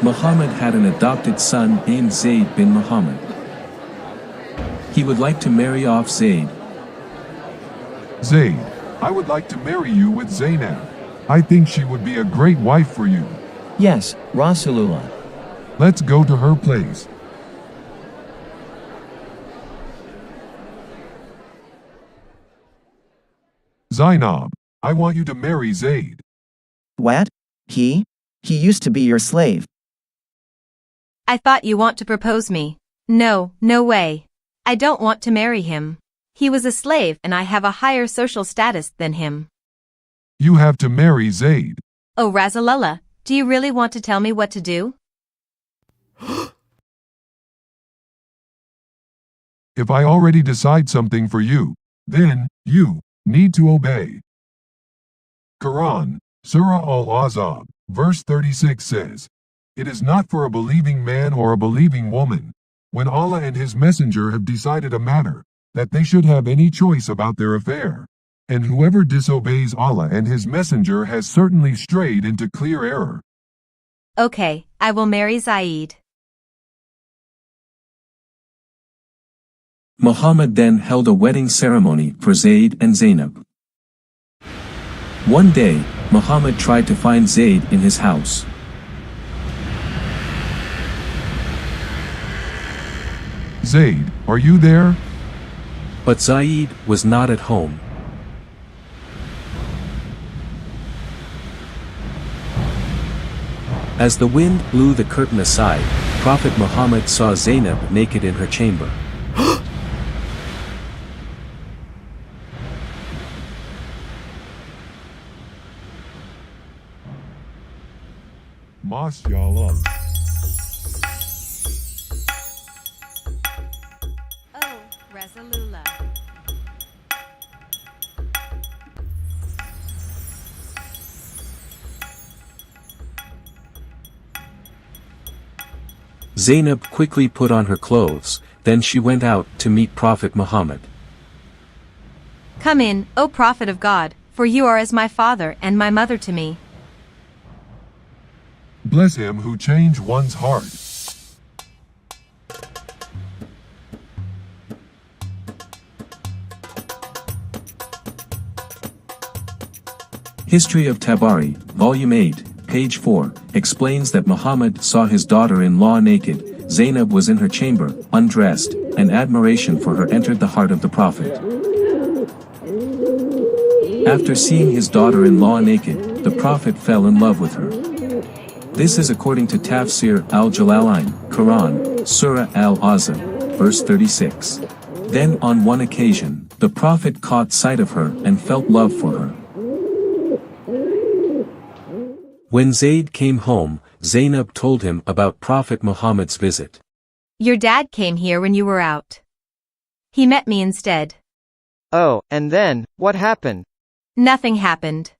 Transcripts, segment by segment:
Muhammad had an adopted son named Zayd bin Muhammad. He would like to marry off Zayd. Zayd, I would like to marry you with Zaynab. I think she would be a great wife for you. Yes, Rasulullah. Let's go to her place. Zaynab, I want you to marry Zayd. What? He used to be your slave. I thought you want to propose me. No, no way. I don't want to marry him. He was a slave and I have a higher social status than him. You have to marry Zayd. Oh Rasulullah, do you really want to tell me what to do? If I already decide something for you, then you need to obey. Quran, Surah Al-Ahzab, verse 36 says, "It is not for a believing man or a believing woman, when Allah and His Messenger have decided a matter, that they should have any choice about their affair. And whoever disobeys Allah and His Messenger has certainly strayed into clear error." Okay, I will marry Zayd. Muhammad then held a wedding ceremony for Zayd and Zaynab. One day, Muhammad tried to find Zayd in his house. Zayd, are you there? But Zayd was not at home. As the wind blew the curtain aside, Prophet Muhammad saw Zaynab naked in her chamber. MashaAllah. Oh, Rasulullah. Zaynab quickly put on her clothes, then she went out to meet Prophet Muhammad. Come in, O Prophet of God, for you are as my father and my mother to me. Bless him who changed one's heart. History of Tabari, Volume 8, page 4, explains that Muhammad saw his daughter-in-law naked. Zaynab was in her chamber, undressed, and admiration for her entered the heart of the Prophet. After seeing his daughter-in-law naked, the Prophet fell in love with her. This is according to Tafsir al-Jalalain, Quran, Surah Al-Ahzab, verse 36. Then on one occasion, the Prophet caught sight of her and felt love for her. When Zayd came home, Zaynab told him about Prophet Muhammad's visit. Your dad came here when you were out. He met me instead. Oh, and then, what happened? Nothing happened.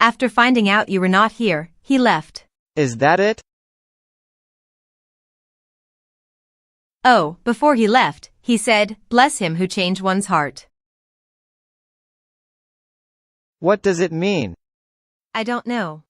After finding out you were not here, he left. Is that it? Oh, before he left, he said, bless him who changed one's heart. What does it mean? I don't know.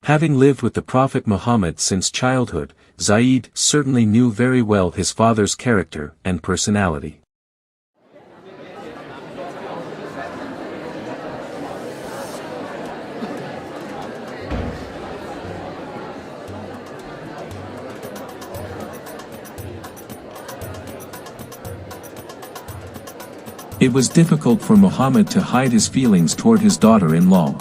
Having lived with the Prophet Muhammad since childhood, Zayd certainly knew very well his father's character and personality. It was difficult for Muhammad to hide his feelings toward his daughter-in-law.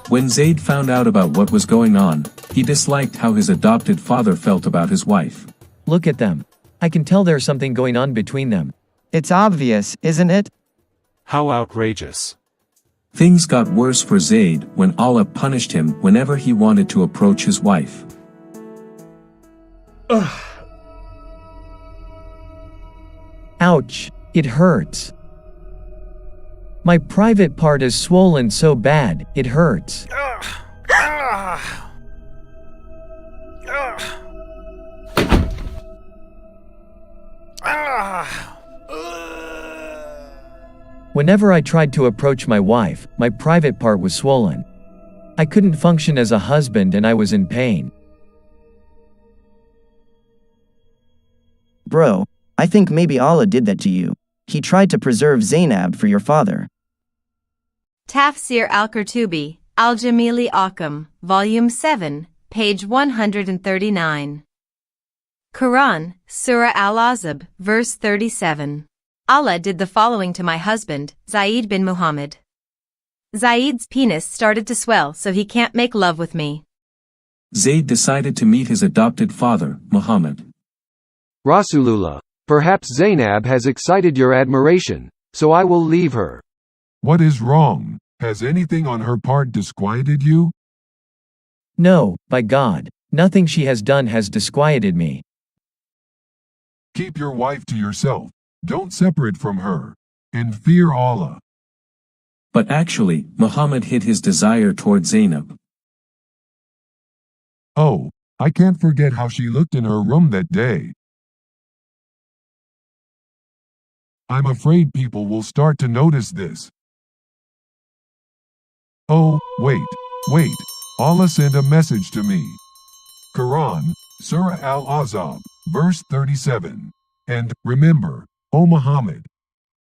When Zayd found out about what was going on, he disliked how his adopted father felt about his wife. Look at them. I can tell there's something going on between them. It's obvious, isn't it? How outrageous. Things got worse for Zayd when Allah punished him whenever he wanted to approach his wife. Ouch, it hurts. My private part is swollen so bad, it hurts. Whenever I tried to approach my wife, my private part was swollen. I couldn't function as a husband and I was in pain. Bro, I think maybe Allah did that to you. He tried to preserve Zaynab for your father. Tafsir al-Qurtubi, Al-Jamili Akam, Volume 7, page 139. Quran, Surah Al-Ahzab, verse 37. Allah did the following to my husband, Zayd bin Muhammed. Zayd's penis started to swell so he can't make love with me. Zayd decided to meet his adopted father, Muhammad. Rasulullah, perhaps Zaynab has excited your admiration, so I will leave her. What is wrong? Has anything on her part disquieted you? No, by God, nothing she has done has disquieted me. Keep your wife to yourself. Don't separate from her. And fear Allah. But actually, Muhammad hid his desire toward Zaynab. Oh, I can't forget how she looked in her room that day. I'm afraid people will start to notice this. Oh, wait. Allah sent a message to me. Quran, Surah Al-Ahzab, verse 37. And, remember, O Muhammad,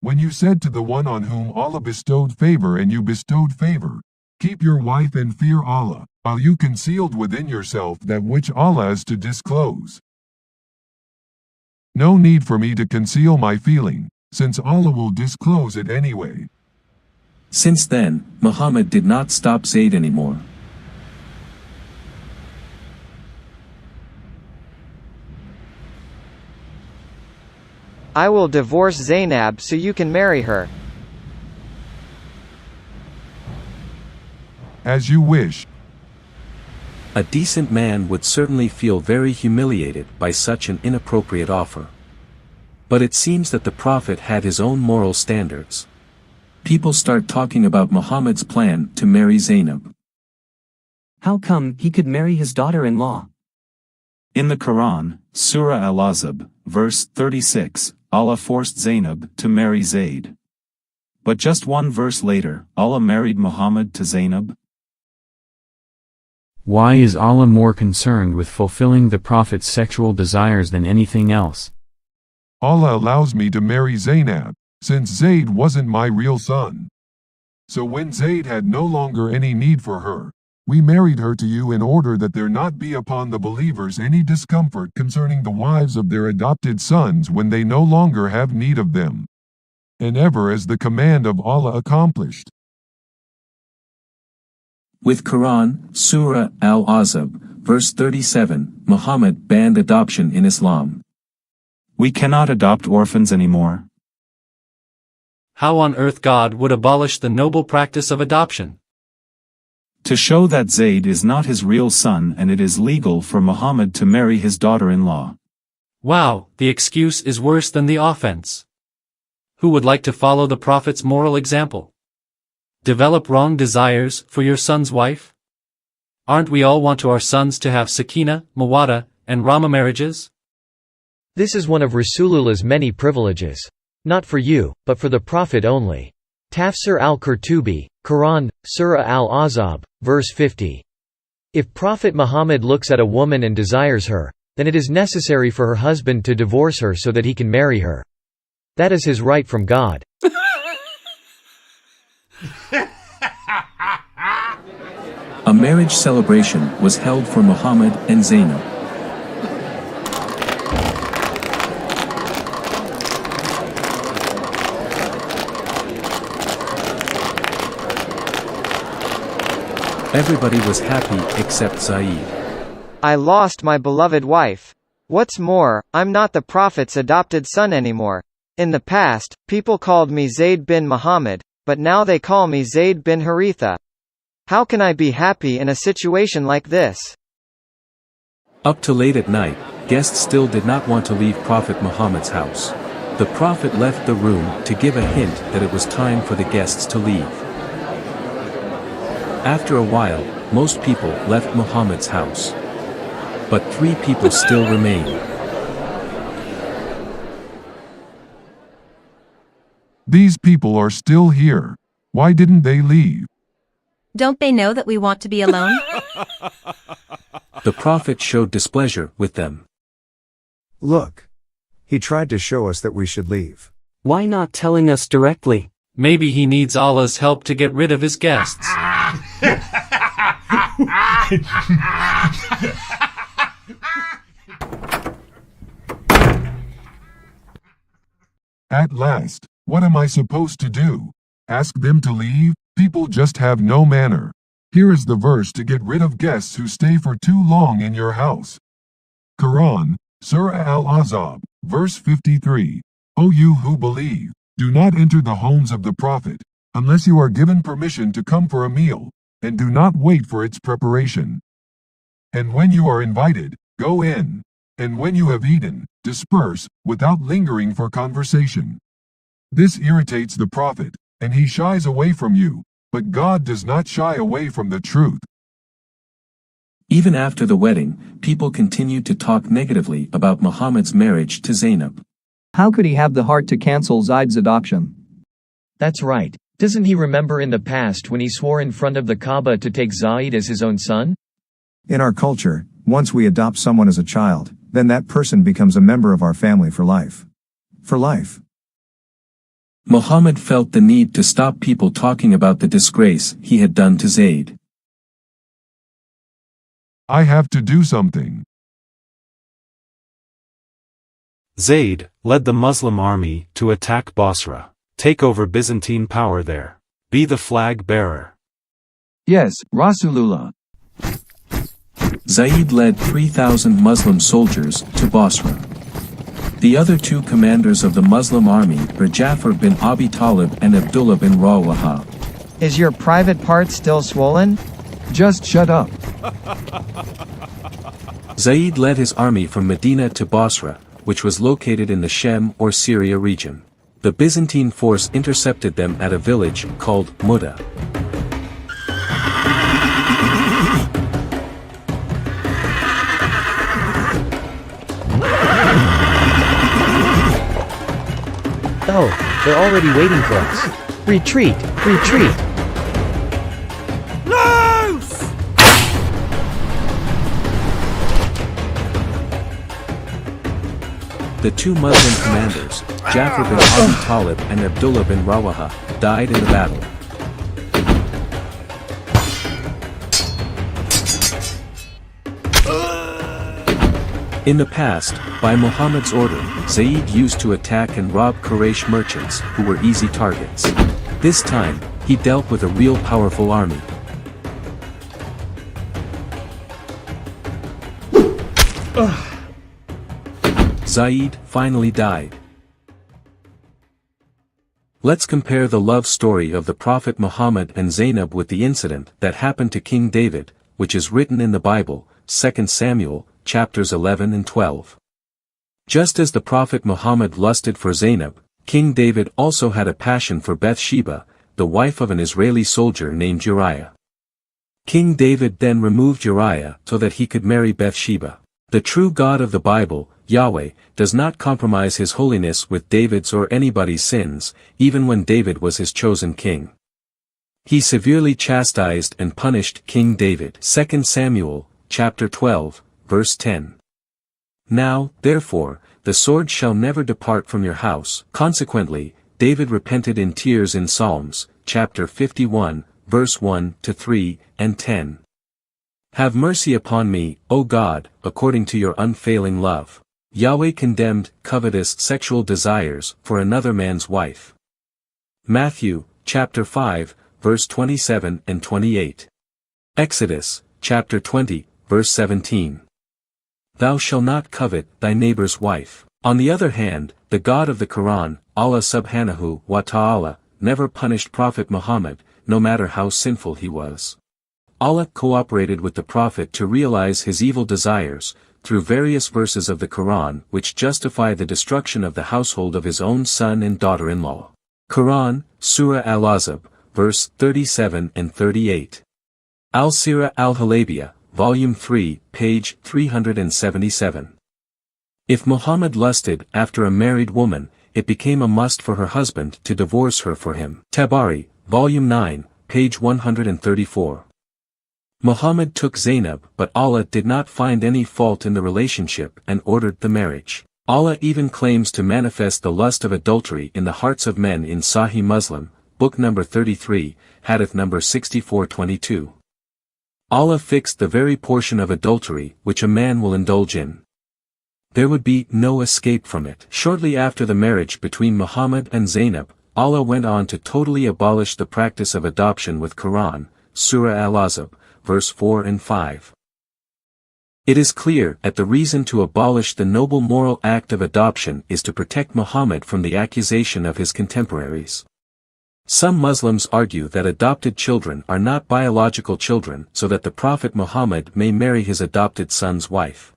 when you said to the one on whom Allah bestowed favor and you bestowed favor, keep your wife and fear Allah, while you concealed within yourself that which Allah is to disclose. No need for me to conceal my feeling, since Allah will disclose it anyway. Since then, Muhammad did not stop Zayd anymore. I will divorce Zaynab so you can marry her. As you wish. A decent man would certainly feel very humiliated by such an inappropriate offer. But it seems that the Prophet had his own moral standards. People start talking about Muhammad's plan to marry Zaynab. How come he could marry his daughter-in-law? In the Quran, Surah Al-Ahzab, verse 36, Allah forced Zaynab to marry Zayd. But just one verse later, Allah married Muhammad to Zaynab. Why is Allah more concerned with fulfilling the Prophet's sexual desires than anything else? Allah allows me to marry Zaynab, since Zayd wasn't my real son. So when Zayd had no longer any need for her, we married her to you in order that there not be upon the believers any discomfort concerning the wives of their adopted sons when they no longer have need of them. And ever as the command of Allah accomplished. With Quran, Surah Al-Ahzab, verse 37, Muhammad banned adoption in Islam. We cannot adopt orphans anymore. How on earth God would abolish the noble practice of adoption? To show that Zayd is not his real son and it is legal for Muhammad to marry his daughter-in-law. Wow, the excuse is worse than the offense. Who would like to follow the Prophet's moral example? Develop wrong desires for your son's wife? Aren't we all want to our sons to have Sakina, Mawadda, and Rahma marriages? This is one of Rasulullah's many privileges. Not for you, but for the Prophet only. Tafsir al-Qurtubi, Quran, Surah Al-Ahzab, verse 50. If Prophet Muhammad looks at a woman and desires her, then it is necessary for her husband to divorce her so that he can marry her. That is his right from God. A marriage celebration was held for Muhammad and Zaynab. Everybody was happy except Zayd. I lost my beloved wife. What's more, I'm not the Prophet's adopted son anymore. In the past, people called me Zayd bin Muhammad, but now they call me Zayd bin Haritha. How can I be happy in a situation like this? Up to late at night, guests still did not want to leave Prophet Muhammad's house. The Prophet left the room to give a hint that it was time for the guests to leave. After a while, most people left Muhammad's house. But 3 people still remained. These people are still here. Why didn't they leave? Don't they know that we want to be alone? The prophet showed displeasure with them. Look. He tried to show us that we should leave. Why not telling us directly? Maybe he needs Allah's help to get rid of his guests. At last, what am I supposed to do? Ask them to leave? People just have no manner. Here is the verse to get rid of guests who stay for too long in your house. Quran, Surah Al-Ahzab, verse 53. O you who believe, do not enter the homes of the Prophet, unless you are given permission to come for a meal, and do not wait for its preparation. And when you are invited, go in. And when you have eaten, disperse, without lingering for conversation. This irritates the Prophet, and he shies away from you, but God does not shy away from the truth. Even after the wedding, people continued to talk negatively about Muhammad's marriage to Zaynab. How could he have the heart to cancel Zayd's adoption? That's right. Doesn't he remember in the past when he swore in front of the Kaaba to take Zayd as his own son? In our culture, once we adopt someone as a child, then that person becomes a member of our family for life. For life. Muhammad felt the need to stop people talking about the disgrace he had done to Zayd. I have to do something. Zayd led the Muslim army to attack Basra. Take over Byzantine power there. Be the flag bearer. Yes, Rasulullah. Zayd led 3,000 Muslim soldiers to Basra. The other two commanders of the Muslim army were Ja'far bin Abi Talib and Abdullah bin Rawaha. Is your private part still swollen? Just shut up. Zayd led his army from Medina to Basra, which was located in the Shem or Syria region. The Byzantine force intercepted them at a village called Muda. Oh, they're already waiting for us. Retreat! Retreat! The two Muslim commanders, Ja'far bin Abi Talib and Abdullah bin Rawaha, died in the battle. In the past, by Muhammad's order, Zayd used to attack and rob Quraysh merchants who were easy targets. This time, he dealt with a real powerful army. Zayd finally died. Let's compare the love story of the Prophet Muhammad and Zaynab with the incident that happened to King David, which is written in the Bible, 2 Samuel, chapters 11 and 12. Just as the Prophet Muhammad lusted for Zaynab, King David also had a passion for Bathsheba, the wife of an Israeli soldier named Uriah. King David then removed Uriah so that he could marry Bathsheba. The true God of the Bible, Yahweh, does not compromise his holiness with David's or anybody's sins, even when David was his chosen king. He severely chastised and punished King David. 2 Samuel, chapter 12, verse 10. Now, therefore, the sword shall never depart from your house. Consequently, David repented in tears in Psalms, chapter 51, verse 1 to 3 and 10. Have mercy upon me, O God, according to your unfailing love. Yahweh condemned covetous sexual desires for another man's wife. Matthew, chapter 5, verse 27 and 28. Exodus, chapter 20, verse 17. Thou shalt not covet thy neighbor's wife. On the other hand, the God of the Quran, Allah subhanahu wa ta'ala, never punished Prophet Muhammad, no matter how sinful he was. Allah cooperated with the Prophet to realize his evil desires, through various verses of the Quran which justify the destruction of the household of his own son and daughter-in-law. Quran, Surah Al-Ahzab, verse 37 and 38. Al-Sirah Al-Halabiyah, Volume 3, page 377. If Muhammad lusted after a married woman, it became a must for her husband to divorce her for him. Tabari, Volume 9, page 134. Muhammad took Zaynab, but Allah did not find any fault in the relationship and ordered the marriage. Allah even claims to manifest the lust of adultery in the hearts of men in Sahih Muslim, book number 33, hadith number 6422. Allah fixed the very portion of adultery which a man will indulge in. There would be no escape from it. Shortly after the marriage between Muhammad and Zaynab, Allah went on to totally abolish the practice of adoption with Quran, Surah Al-Ahzab, verse 4 and 5. It is clear that the reason to abolish the noble moral act of adoption is to protect Muhammad from the accusation of his contemporaries. Some Muslims argue that adopted children are not biological children so that the Prophet Muhammad may marry his adopted son's wife.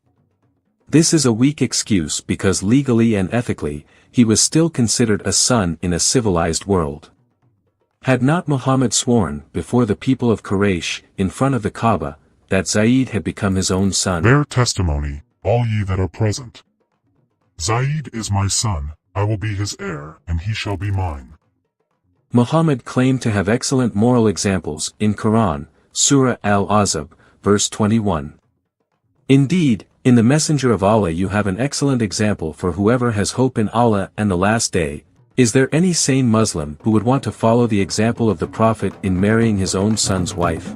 This is a weak excuse because legally and ethically, he was still considered a son in a civilized world. Had not Muhammad sworn before the people of Quraysh, in front of the Kaaba, that Zayd had become his own son? Bear testimony, all ye that are present. Zayd is my son, I will be his heir, and he shall be mine. Muhammad claimed to have excellent moral examples in Quran, Surah Al-Ahzab, verse 21. Indeed, in the Messenger of Allah you have an excellent example for whoever has hope in Allah and the Last Day. Is there any sane Muslim who would want to follow the example of the Prophet in marrying his own son's wife?